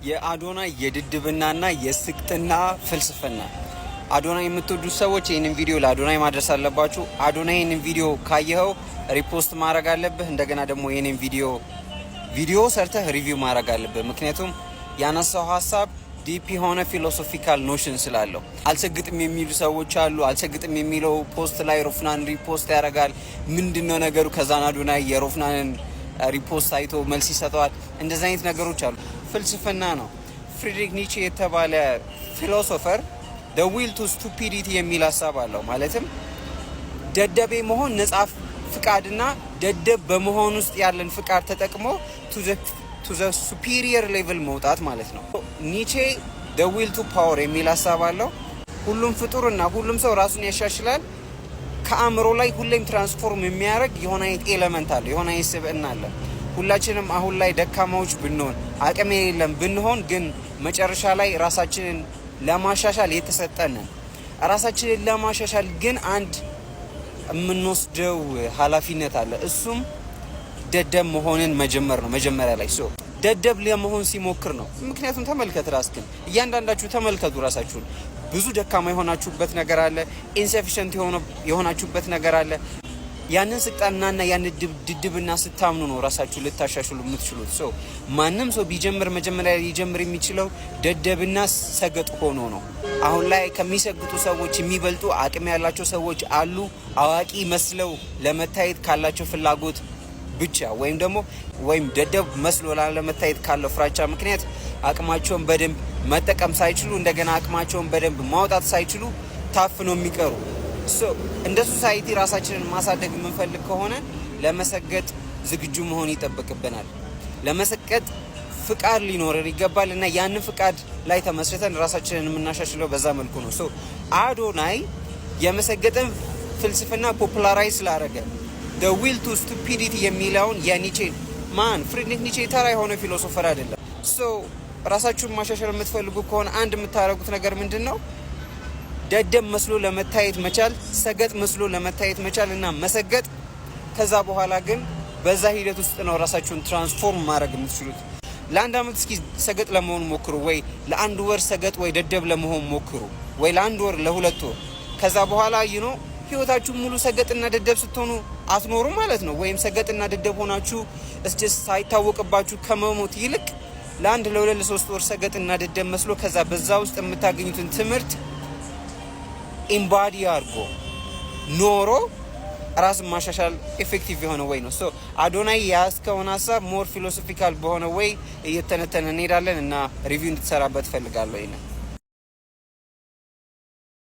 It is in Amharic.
የአዶናይ የድድብናና የስቅጥና ፍልስፍና። አዶናይ የምትወዱ ሰዎች ይህንን ቪዲዮ ለአዶናይ ማድረስ አለባችሁ። አዶናይ ይህንን ቪዲዮ ካየኸው ሪፖስት ማድረግ አለብህ። እንደገና ደግሞ ይህንን ቪዲዮ ሰርተህ ሪቪው ማድረግ አለብህ። ምክንያቱም ያነሳው ሀሳብ ዲፕ የሆነ ፊሎሶፊካል ኖሽን ስላለው። አልሰግጥም የሚሉ ሰዎች አሉ። አልሰግጥም የሚለው ፖስት ላይ ሮፍናን ሪፖስት ያደርጋል። ምንድነው ነገሩ? ከዛን አዶናይ የሮፍናንን ሪፖስት አይቶ መልስ ይሰጠዋል። እንደዚህ አይነት ነገሮች አሉ። ፍልስፍና ነው። ፍሪድሪክ ኒቼ የተባለ ፊሎሶፈር the will to stupidity የሚል ሀሳብ አለው። ማለትም ደደቤ መሆን ነጻ ፍቃድና ደደብ በመሆን ውስጥ ያለን ፍቃድ ተጠቅሞ to the superior level መውጣት ማለት ነው። ኒቼ the will to power የሚል ሀሳብ አለው። ሁሉም ፍጡርና ሁሉም ሰው ራሱን ያሻሽላል። ከአእምሮ ላይ ሁሌም ትራንስፎርም የሚያደርግ የሆነ አይነት ኤሌመንት አለ፣ የሆነ አይነት ስብዕና አለ። ሁላችንም አሁን ላይ ደካማዎች ብንሆን አቅም የሌለን ብንሆን ግን መጨረሻ ላይ ራሳችንን ለማሻሻል የተሰጠንን ራሳችንን ለማሻሻል ግን አንድ የምንወስደው ኃላፊነት አለ። እሱም ደደብ መሆንን መጀመር ነው። መጀመሪያ ላይ ደደብ ለመሆን ሲሞክር ነው። ምክንያቱም ተመልከት፣ ራስህን እያንዳንዳችሁ ተመልከቱ ራሳችሁን። ብዙ ደካማ የሆናችሁበት ነገር አለ። ኢንሰፊሽንት የሆናችሁበት ነገር አለ። ያንን ስልጣንና ያንን ድድብና ስታምኑ ነው ራሳችሁ ልታሻሽሉ የምትችሉት። ማንም ሰው ቢጀምር መጀመሪያ ሊጀምር የሚችለው ደደብና ሰገጥ ሆኖ ነው። አሁን ላይ ከሚሰግጡ ሰዎች የሚበልጡ አቅም ያላቸው ሰዎች አሉ። አዋቂ መስለው ለመታየት ካላቸው ፍላጎት ብቻ ወይም ደደብ መስሎ ላለመታየት ካለው ፍራቻ ምክንያት አቅማቸውን በደንብ መጠቀም ሳይችሉ እንደገና አቅማቸውን በደንብ ማውጣት ሳይችሉ ታፍነው የሚቀሩ እንደ ሶሳይቲ ራሳችንን ማሳደግ የምንፈልግ ከሆነ ለመሰገጥ ዝግጁ መሆን ይጠበቅብናል። ለመሰገጥ ፍቃድ ሊኖረን ይገባል እና ያንን ፍቃድ ላይ ተመስርተን ራሳችንን የምናሻሽለው በዛ መልኩ ነው። አዶናይ የመሰገጥን ፍልስፍና ፖፑላራይዝ ስላደረገ the will to stupidity የሚለውን የኒቼ ፍሪድሪክ ኒቼ ተራ የሆነ ፊሎሶፈር አይደለም። ራሳችሁን ማሻሻል የምትፈልጉ ከሆነ አንድ የምታደርጉት ነገር ምንድን ነው? ደደብ መስሎ ለመታየት መቻል፣ ሰገጥ መስሎ ለመታየት መቻል እና መሰገጥ። ከዛ በኋላ ግን በዛ ሂደት ውስጥ ነው ራሳችሁን ትራንስፎርም ማድረግ የምትችሉት። ለአንድ አመት እስኪ ሰገጥ ለመሆን ሞክሩ፣ ወይ ለአንድ ወር ሰገጥ ወይ ደደብ ለመሆን ሞክሩ፣ ወይ ለአንድ ወር ለሁለት ወር። ከዛ በኋላ ህይወታችሁ ሙሉ ሰገጥና ደደብ ስትሆኑ አትኖሩ ማለት ነው። ወይም ሰገጥና ደደብ ሆናችሁ ሳይታወቅባችሁ ከመሞት ይልቅ ለአንድ ለሁለት ለሶስት ወር ሰገጥና ደደብ መስሎ ከዛ በዛ ውስጥ የምታገኙትን ትምህርት ኢምባዲ አድርጎ ኖሮ ራስን ማሻሻል ኤፌክቲቭ የሆነ ወይ ነው። አዶናይ ያስከውን ሀሳብ ሞር ፊሎሶፊካል በሆነ ወይ እየተነተነ እንሄዳለን እና ሪቪው እንድትሰራበት ፈልጋለሁ።